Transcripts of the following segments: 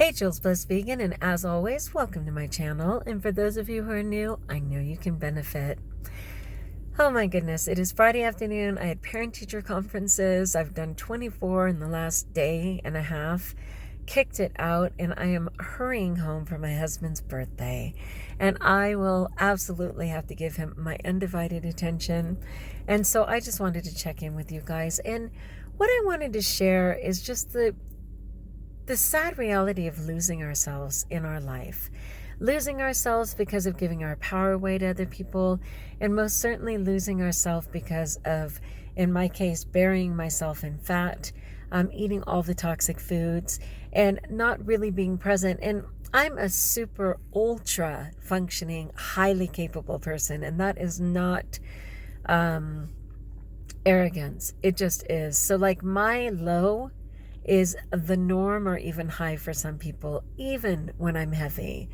Hey, JulesBlessedVegan, and as always, welcome to my channel. And for those of you who are new, I know you can benefit. Oh my goodness, it is Friday afternoon. I had parent-teacher conferences. I've done 24 in the last day and a half, kicked it out, and I am hurrying home for my husband's birthday. And I will absolutely have to give him my undivided attention. And so I just wanted to check in with you guys. And what I wanted to share is just the sad reality of losing ourselves in our life. Losing ourselves because of giving our power away to other people, and most certainly losing ourselves because of, in my case, burying myself in fat, eating all the toxic foods, and not really being present. And I'm a super ultra functioning, highly capable person, and that is not arrogance. It just is. So like my low is the norm or even high for some people, even when I'm heavy,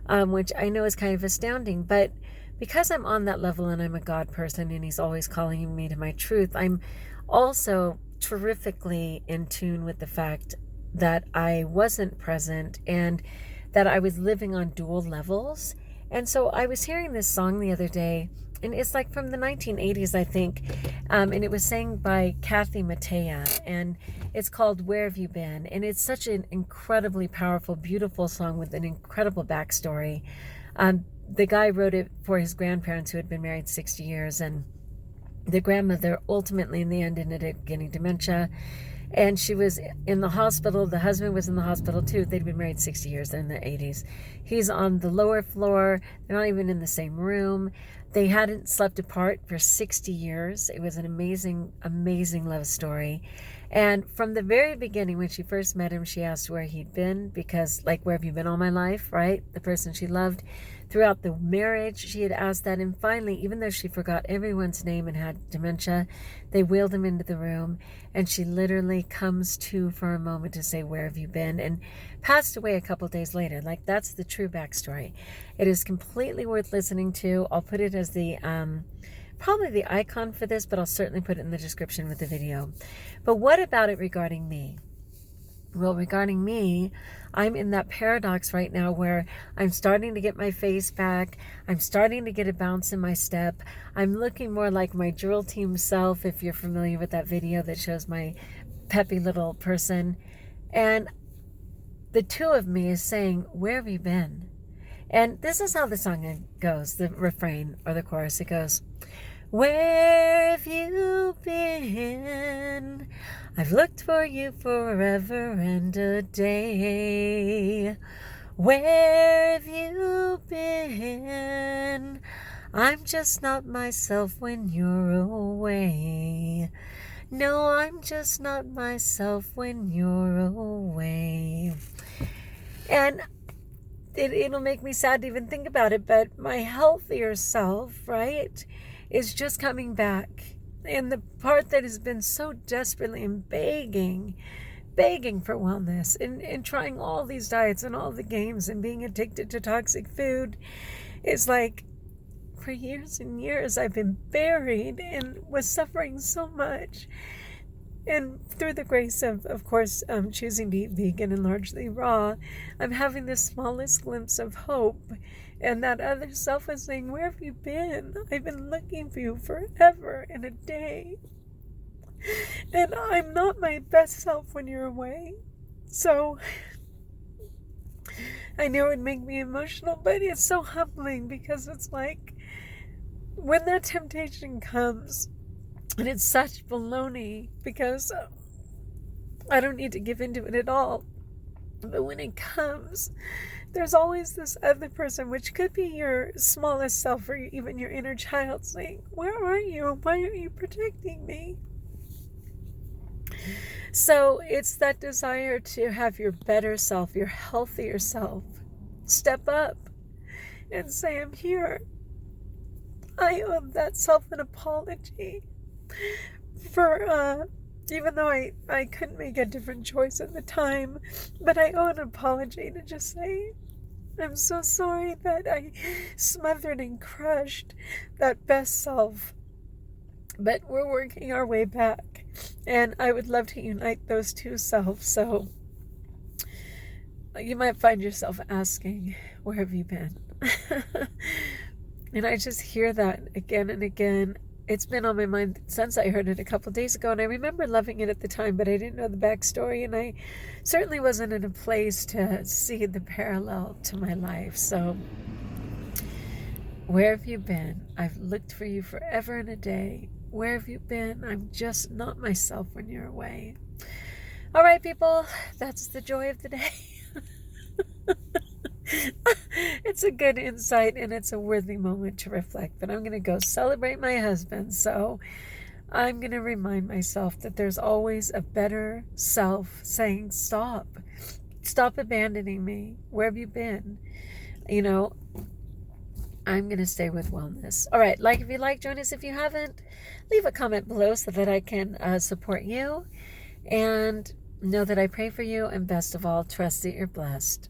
which I know is kind of astounding. But because I'm on that level and I'm a God person and he's always calling me to my truth, I'm also terrifically in tune with the fact that I wasn't present and that I was living on dual levels. And so I was hearing this song the other day, and it's like from the 1980s, I think, and it was sang by Kathy Mattea, and it's called Where Have You Been? And it's such an incredibly powerful, beautiful song with an incredible backstory. The guy wrote it for his grandparents who had been married 60 years, and the grandmother ultimately in the end ended up getting dementia. And she was in the hospital. The husband was in the hospital too. They'd been married 60 years. They're in their 80s. He's on the lower floor. They're not even in the same room. They hadn't slept apart for 60 years. It was an amazing, amazing love story. And from the very beginning, when she first met him, she asked where he'd been because, like, where have you been all my life, right? The person she loved. Throughout the marriage, she had asked that. And finally, even though she forgot everyone's name and had dementia, they wheeled him into the room. And she literally comes to for a moment to say, where have you been? And passed away a couple days later. Like, that's the true backstory. It is completely worth listening to. I'll put it as the probably the icon for this, but I'll certainly put it in the description with the video. But what about it regarding me? Well, regarding me, I'm in that paradox right now where I'm starting to get my face back. I'm starting to get a bounce in my step. I'm looking more like my drill team self, if you're familiar with that video that shows my peppy little person. And the two of me is saying, where have you been? And this is how the song goes, the refrain or the chorus. It goes, where have you been? I've looked for you forever and a day. Where have you been? I'm just not myself when you're away. No, I'm just not myself when you're away. And it'll make me sad to even think about it, but my healthier self, right, is just coming back. And the part that has been so desperately and begging for wellness and trying all these diets and all the games and being addicted to toxic food is like, for years and years I've been buried and was suffering so much. And through the grace of course, choosing to eat vegan and largely raw, I'm having the smallest glimpse of hope. And that other self is saying, where have you been? I've been looking for you forever and a day. And I'm not my best self when you're away. So I know it would make me emotional, but it's so humbling because it's like when that temptation comes, and it's such baloney because I don't need to give into it at all. But when it comes, there's always this other person, which could be your smallest self or even your inner child, saying, where are you? Why aren't you protecting me? So it's that desire to have your better self, your healthier self, step up and say, I'm here. I owe that self an apology for even though I couldn't make a different choice at the time, but I owe an apology to just say, I'm so sorry that I smothered and crushed that best self. But we're working our way back, and I would love to unite those two selves. So you might find yourself asking, where have you been? And I just hear that again and again. It's been on my mind since I heard it a couple days ago, and I remember loving it at the time, but I didn't know the backstory, and I certainly wasn't in a place to see the parallel to my life. So, where have you been? I've looked for you forever and a day. Where have you been? I'm just not myself when you're away. All right, people, that's the joy of the day. It's a good insight, and it's a worthy moment to reflect. But I'm going to go celebrate my husband. So I'm going to remind myself that there's always a better self saying, stop abandoning me. Where have you been? You know, I'm going to stay with wellness. All right. Like if you like, join us if you haven't. Leave a comment below so that I can support you. And know that I pray for you. And best of all, trust that you're blessed.